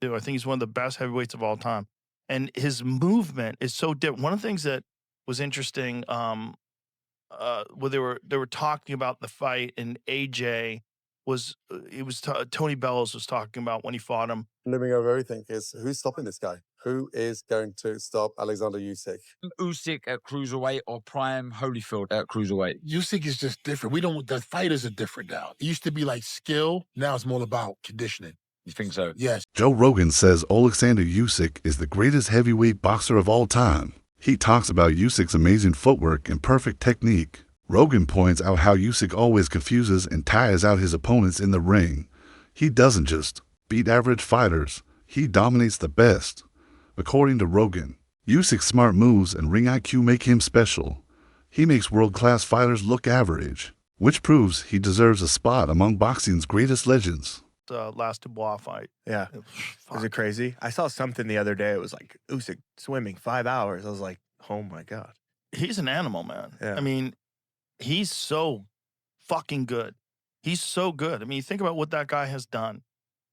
do. I think he's one of the best heavyweights of all time. And his movement is so different. One of the things that was interesting, where they were talking about the fight, and AJ was Tony Bellows was talking about when he fought him. Looming over everything is who's stopping this guy? Who is going to stop Oleksandr Usyk? Usyk at cruiserweight or Prime Holyfield at cruiserweight? Usyk is just different. The fighters are different now. It used to be like skill. Now it's more about conditioning. You think so? Yes. Joe Rogan says Oleksandr Usyk is the greatest heavyweight boxer of all time. He talks about Usyk's amazing footwork and perfect technique. Rogan points out how Usyk always confuses and tires out his opponents in the ring. He doesn't just beat average fighters, he dominates the best. According to Rogan, Usyk's smart moves and ring IQ make him special. He makes world-class fighters look average, which proves he deserves a spot among boxing's greatest legends. Last Dubois fight. Yeah. Was it crazy? I saw something the other day. It was like Usyk swimming 5 hours. I was like, oh my God. He's an animal, man. Yeah. I mean, he's so fucking good. He's so good. I mean, you think about what that guy has done.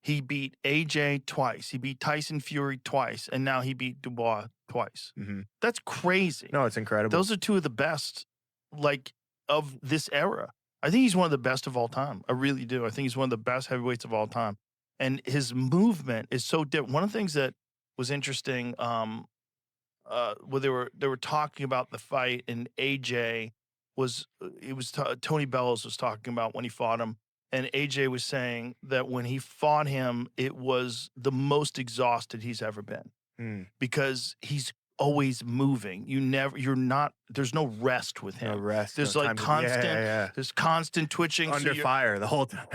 He beat AJ twice. He beat Tyson Fury twice. And now he beat Dubois twice. Mm-hmm. That's crazy. No, it's incredible. Those are two of the best, like, of this era. I think he's one of the best of all time. I really do. I think he's one of the best heavyweights of all time. And his movement is so different. One of the things that was interesting, where they were talking about the fight, and AJ was Tony Bellows was talking about when he fought him, and AJ was saying that when he fought him, it was the most exhausted he's ever been because he's always moving. There's no rest with him. No rest. There's no like constant, yeah. there's constant twitching. Under fire the whole time.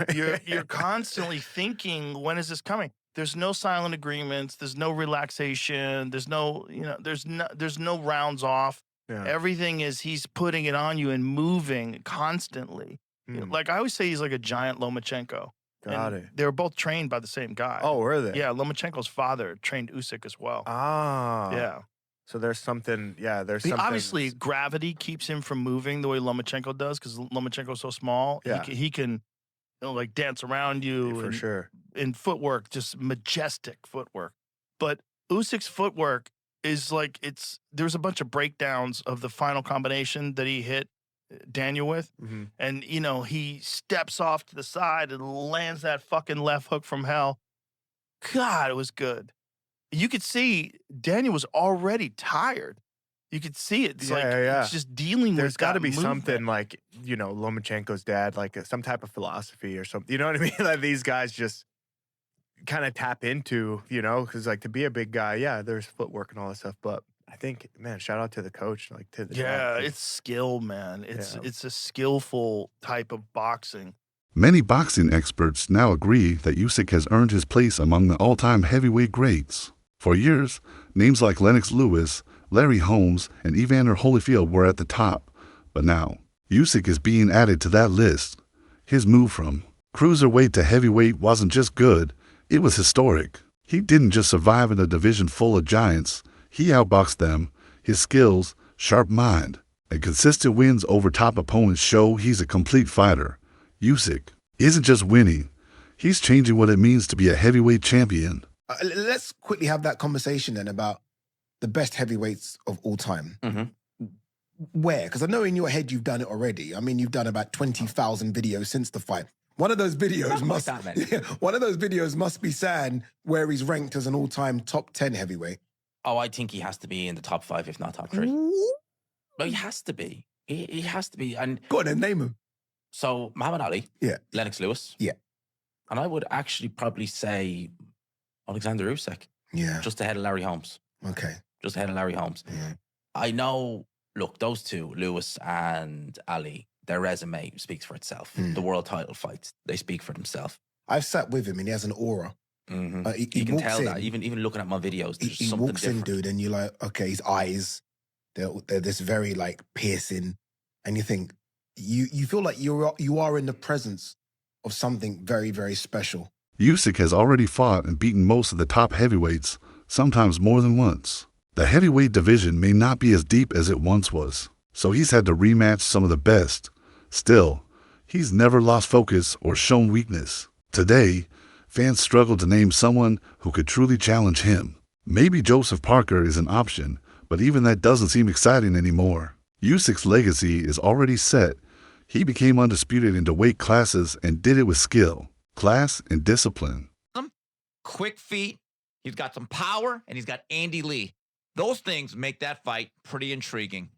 You're constantly thinking, when is this coming? There's no silent agreements. There's no relaxation. There's no, there's no rounds off. Yeah. Everything is, he's putting it on you and moving constantly. Like I always say, he's like a giant Lomachenko. Got it. They were both trained by the same guy. Oh, were they? Yeah, Lomachenko's father trained Usyk as well. Ah. Yeah. So there's something, something. Obviously, gravity keeps him from moving the way Lomachenko does because Lomachenko's so small. Yeah. He can like dance around you. For sure. In footwork, just majestic footwork. But Usyk's footwork is like, there's a bunch of breakdowns of the final combination that he hit Daniel with. Mm-hmm. And, he steps off to the side and lands that fucking left hook from hell. God, it was good. You could see Daniel was already tired. You could see it. It's it's just dealing with. There's got to be movement. something like, Lomachenko's dad, like some type of philosophy or something. You know what I mean? Like these guys just kind of tap into, because like to be a big guy, there's footwork and all that stuff. But I think, man, shout out to the coach, like to the dad. It's skill, man. It's a skillful type of boxing. Many boxing experts now agree that Usyk has earned his place among the all-time heavyweight greats. For years, names like Lennox Lewis, Larry Holmes, and Evander Holyfield were at the top. But now, Usyk is being added to that list. His move from cruiserweight to heavyweight wasn't just good, it was historic. He didn't just survive in a division full of giants. He outboxed them. His skills, sharp mind, and consistent wins over top opponents show he's a complete fighter. Usyk isn't just winning, he's changing what it means to be a heavyweight champion. Let's quickly have that conversation then about the best heavyweights of all time. Mm-hmm. Where? Because I know in your head you've done it already. I mean, you've done about 20,000 videos since the fight. One of those videos must be sad where he's ranked as an all-time top 10 heavyweight. Oh, I think he has to be in the top 5, if not top 3. No, he has to be. He has to be. And go on then, name him. So, Muhammad Ali. Yeah. Lennox Lewis. Yeah. And I would actually probably say Oleksandr Usyk. Yeah. Just ahead of Larry Holmes. Okay. Just ahead of Larry Holmes. Yeah. I know, look, those two, Lewis and Ali, their resume speaks for itself. The world title fights, they speak for themselves. I've sat with him and he has an aura. Mm-hmm. You can tell that, even looking at my videos, there's he something walks different. in, dude, and you're like, okay, his eyes, they're this very like piercing, and you think, you feel like you are in the presence of something very, very special. Usyk has already fought and beaten most of the top heavyweights, sometimes more than once. The heavyweight division may not be as deep as it once was, so he's had to rematch some of the best. Still, he's never lost focus or shown weakness. Today, fans struggle to name someone who could truly challenge him. Maybe Joseph Parker is an option, but even that doesn't seem exciting anymore. Usyk's legacy is already set. He became undisputed into weight classes and did it with skill, class, and discipline. Quick feet, he's got some power, and he's got Andy Lee. Those things make that fight pretty intriguing.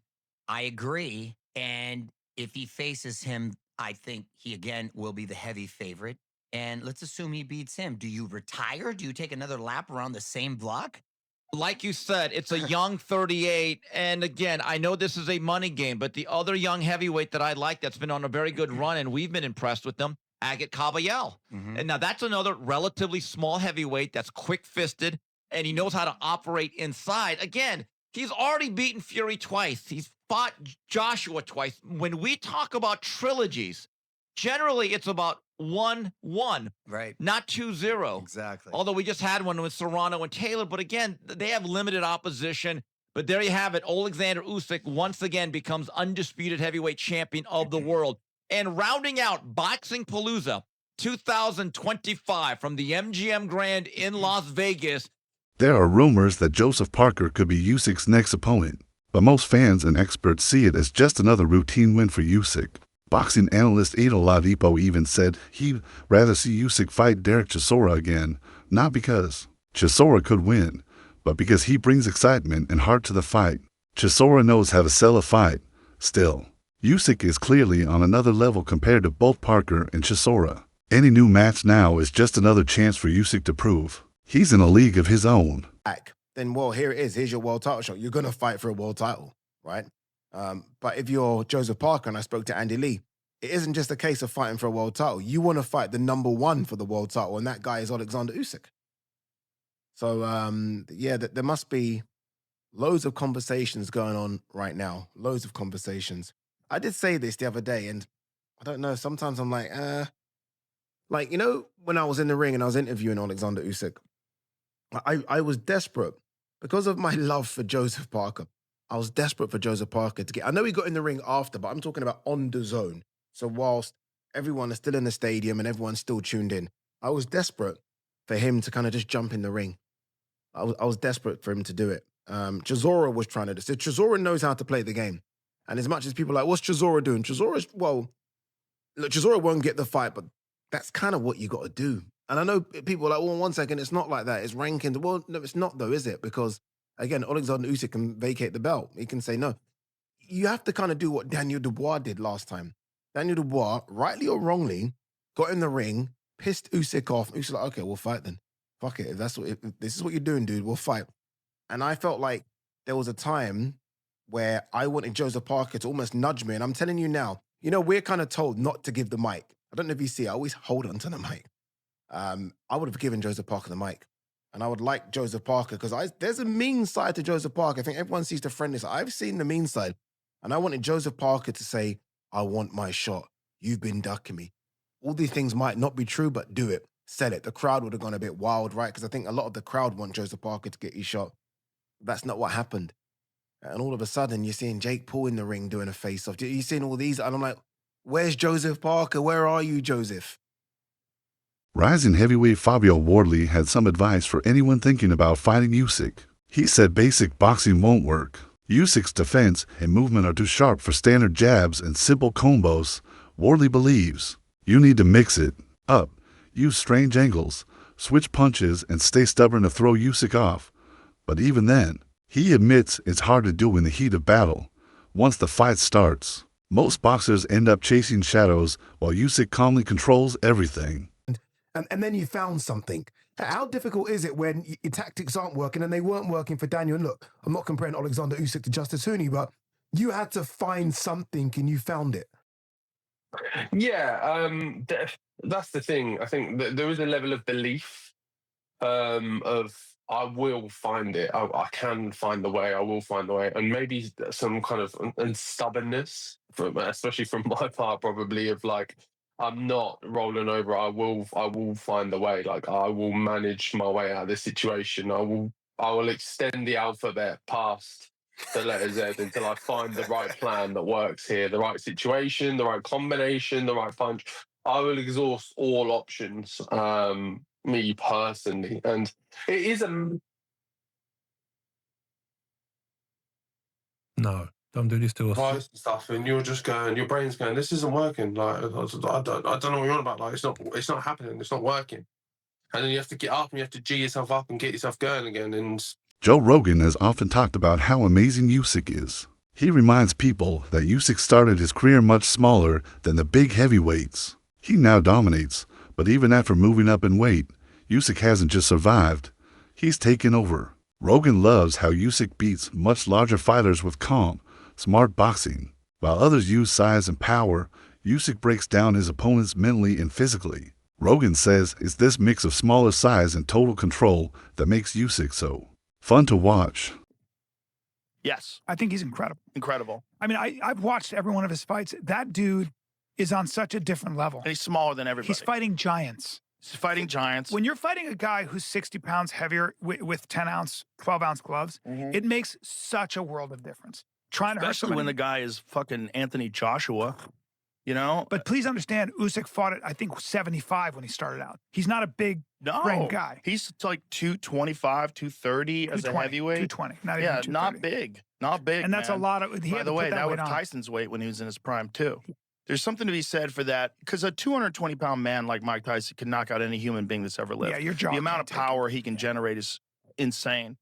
I agree. And if he faces him, I think he again will be the heavy favorite. And let's assume he beats him. Do you retire? Do you take another lap around the same block? Like you said, it's a young 38. And again, I know this is a money game, but the other young heavyweight that I like that's been on a very good run, and we've been impressed with them, Agate Caballel. And now that's another relatively small heavyweight that's quick-fisted, and he knows how to operate inside. Again, he's already beaten Fury twice. He's fought Joshua twice. When we talk about trilogies, generally it's about 1-1, Right. not 2-0. Exactly. Although we just had one with Serrano and Taylor, but again, they have limited opposition. But there you have it. Oleksandr Usyk once again becomes undisputed heavyweight champion of the world. And rounding out Boxing Palooza 2025 from the MGM Grand in Las Vegas. There are rumors that Joseph Parker could be Usyk's next opponent, but most fans and experts see it as just another routine win for Usyk. Boxing analyst Adel Ladipo even said he'd rather see Usyk fight Derek Chisora again, not because Chisora could win, but because he brings excitement and heart to the fight. Chisora knows how to sell a fight. Still, Usyk is clearly on another level compared to both Parker and Chisora. Any new match now is just another chance for Usyk to prove he's in a league of his own. Then, well, here it is. Here's your world title shot. You're going to fight for a world title, right? But if you're Joseph Parker, and I spoke to Andy Lee, it isn't just a case of fighting for a world title. You want to fight the number one for the world title, and that guy is Oleksandr Usyk. So, yeah, there must be loads of conversations going on right now. Loads of conversations. I did say this the other day, and I don't know, sometimes I'm like, you know, when I was in the ring and I was interviewing Oleksandr Usyk, I was desperate because of my love for Joseph Parker. I was desperate for Joseph Parker to get. I know he got in the ring after, but I'm talking about on the zone. So whilst everyone is still in the stadium and everyone's still tuned in, I was desperate for him to kind of just jump in the ring. I was desperate for him to do it. Chisora was trying to do. So Chisora knows how to play the game. And as much as people are like, what's Chisora doing? Well, look, Chisora won't get the fight, but that's kind of what you got to do. And I know people are like, well, 1 second, it's not like that. It's rankings. Well, no, it's not though, is it? Because, again, Oleksandr Usyk can vacate the belt. He can say no. You have to kind of do what Daniel Dubois did last time. Daniel Dubois, rightly or wrongly, got in the ring, pissed Usyk off. Usyk's like, okay, we'll fight then. Fuck it. If this is what you're doing, dude, we'll fight. And I felt like there was a time where I wanted Joseph Parker to almost nudge me. And I'm telling you now, you know, we're kind of told not to give the mic. I don't know if you see, I always hold on to the mic. I would have given Joseph Parker the mic. And I would like Joseph Parker because there's a mean side to Joseph Parker. I think everyone sees the friendly side. I've seen the mean side. And I wanted Joseph Parker to say, I want my shot. You've been ducking me. All these things might not be true, but do it. Sell it. The crowd would have gone a bit wild, right? Because I think a lot of the crowd want Joseph Parker to get his shot. That's not what happened. And all of a sudden, you're seeing Jake Paul in the ring doing a face-off. You're seeing all these, and I'm like, where's Joseph Parker? Where are you, Joseph? Rising heavyweight Fabio Wardley had some advice for anyone thinking about fighting Usyk. He said basic boxing won't work. Usyk's defense and movement are too sharp for standard jabs and simple combos. Wardley believes you need to mix it up, use strange angles, switch punches, and stay stubborn to throw Usyk off. But even then, he admits it's hard to do in the heat of battle. Once the fight starts, most boxers end up chasing shadows while Usyk calmly controls everything. And then you found something. How difficult is it when your tactics aren't working and they weren't working for Daniel? And look, I'm not comparing Oleksandr Usyk to Justice Hooney, but you had to find something and you found it. Yeah, that's the thing. I think that there is a level of belief of I will find it. I can find the way. I will find the way, and maybe some kind of and stubbornness, especially from my part, probably of like I'm not rolling over. I will find the way. Like I will manage my way out of this situation. I will extend the alphabet past the letter Z until I find the right plan that works here, the right situation, the right combination, the right punch. I will exhaust all options. me personally. And it is a No, don't do this to us. advice and stuff, and you're just going, your brain's going, this isn't working. Like I don't know what you're on about. Like it's not happening. It's not working. And then you have to get up and you have to G yourself up and get yourself going again. And Joe Rogan has often talked about how amazing Usyk is. He reminds people that Usyk started his career much smaller than the big heavyweights. He now dominates, but even after moving up in weight, Usyk hasn't just survived, he's taken over. Rogan loves how Usyk beats much larger fighters with calm, smart boxing. While others use size and power, Usyk breaks down his opponents mentally and physically. Rogan says it's this mix of smaller size and total control that makes Usyk so fun to watch. Yes. I think he's incredible. Incredible. I mean, I've watched every one of his fights. That dude is on such a different level. And he's smaller than everybody. He's fighting giants. He's fighting giants. When you're fighting a guy who's 60 pounds heavier with 10-ounce, 12-ounce gloves, it makes such a world of difference. Trying to hurt Especially somebody. when the guy is fucking Anthony Joshua, you know? But please understand, Usyk fought at, I think, 75 when he started out. He's not a big frame guy. He's like 225, 230 as a 220, heavyweight. 220, not yeah, even 230. not big. Not big, And that's a man. lot of. He By had the to way, put that that weight was on. Tyson's weight when he was in his prime, too. There's something to be said for that, because a 220-pound man like Mike Tyson can knock out any human being that's ever lived. Yeah, your jaw The amount of can't take power he can generate is insane.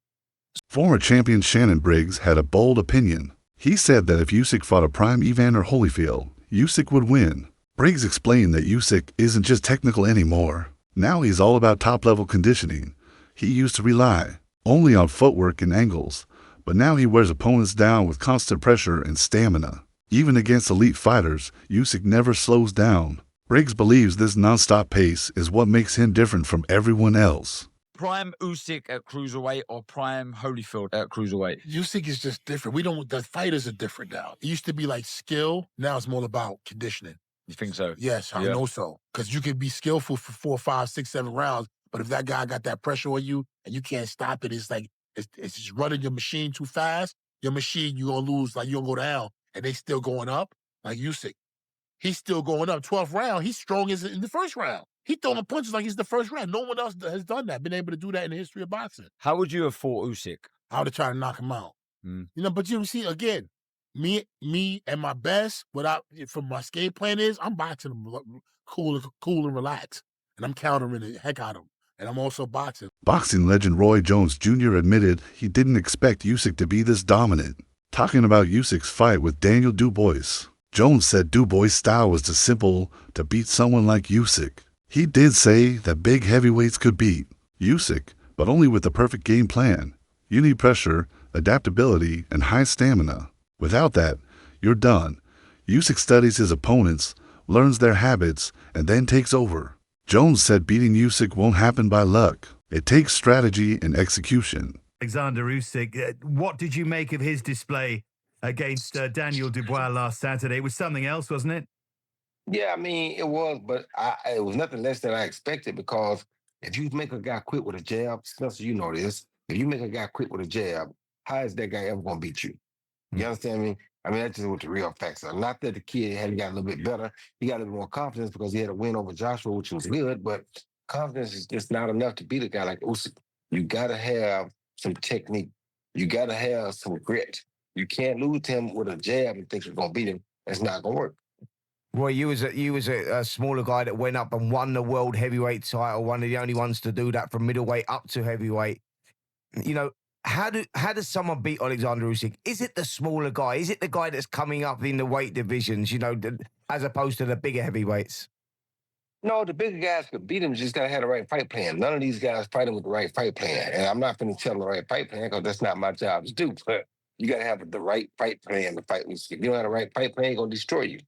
Former champion Shannon Briggs had a bold opinion. He said that if Usyk fought a prime Evander Holyfield, Usyk would win. Briggs explained that Usyk isn't just technical anymore. Now he's all about top-level conditioning. He used to rely only on footwork and angles, but now he wears opponents down with constant pressure and stamina. Even against elite fighters, Usyk never slows down. Briggs believes this nonstop pace is what makes him different from everyone else. Prime Usyk at cruiserweight or prime Holyfield at cruiserweight? Usyk is just different. The fighters are different now. It used to be like skill. Now it's more about conditioning. You think so? Yes, I know so. Because you can be skillful for 4, 5, 6, 7 rounds, but if that guy got that pressure on you and you can't stop it, it's like it's just running your machine too fast. Your machine, you're gonna lose, like you're gonna go down, and they still going up. Like Usyk, he's still going up. 12th round, he's strong as in the first round. He throwing punches like it's the first round. No one else has done that, been able to do that in the history of boxing. How would you have fought Usyk? I would have tried to knock him out. You know, but you see, again, me and my best, from my escape plan is, I'm boxing him cool and relaxed. And I'm countering the heck out of him. And I'm also boxing. Boxing legend Roy Jones Jr. admitted he didn't expect Usyk to be this dominant. Talking about Usyk's fight with Daniel Dubois, Jones said Dubois' style was too simple to beat someone like Usyk. He did say that big heavyweights could beat Usyk, but only with the perfect game plan. You need pressure, adaptability, and high stamina. Without that, you're done. Usyk studies his opponents, learns their habits, and then takes over. Jones said beating Usyk won't happen by luck. It takes strategy and execution. Oleksandr Usyk, what did you make of his display against Daniel Dubois last Saturday? It was something else, wasn't it? Yeah, I mean, it was, but it was nothing less than I expected, because if you make a guy quit with a jab, Spencer, you know this. If you make a guy quit with a jab, how is that guy ever going to beat you? You understand me? I mean, that's just what the real facts are. Not that the kid hadn't got a little bit better. He got a little more confidence because he had a win over Joshua, which was good, but confidence is just not enough to beat a guy like Usyk. You got to have some technique. You got to have some grit. You can't lose to him with a jab and think you're going to beat him. That's not going to work. Well, you was a smaller guy that went up and won the world heavyweight title, one of the only ones to do that from middleweight up to heavyweight. You know, how does someone beat Oleksandr Usyk? Is it the smaller guy? Is it the guy that's coming up in the weight divisions, you know, as opposed to the bigger heavyweights? No, the bigger guys could beat him, just got to have the right fight plan. None of these guys fight him with the right fight plan. And I'm not going to tell them the right fight plan because that's not my job to do. But you got to have the right fight plan to fight Usyk. If you don't have the right fight plan, he's going to destroy you.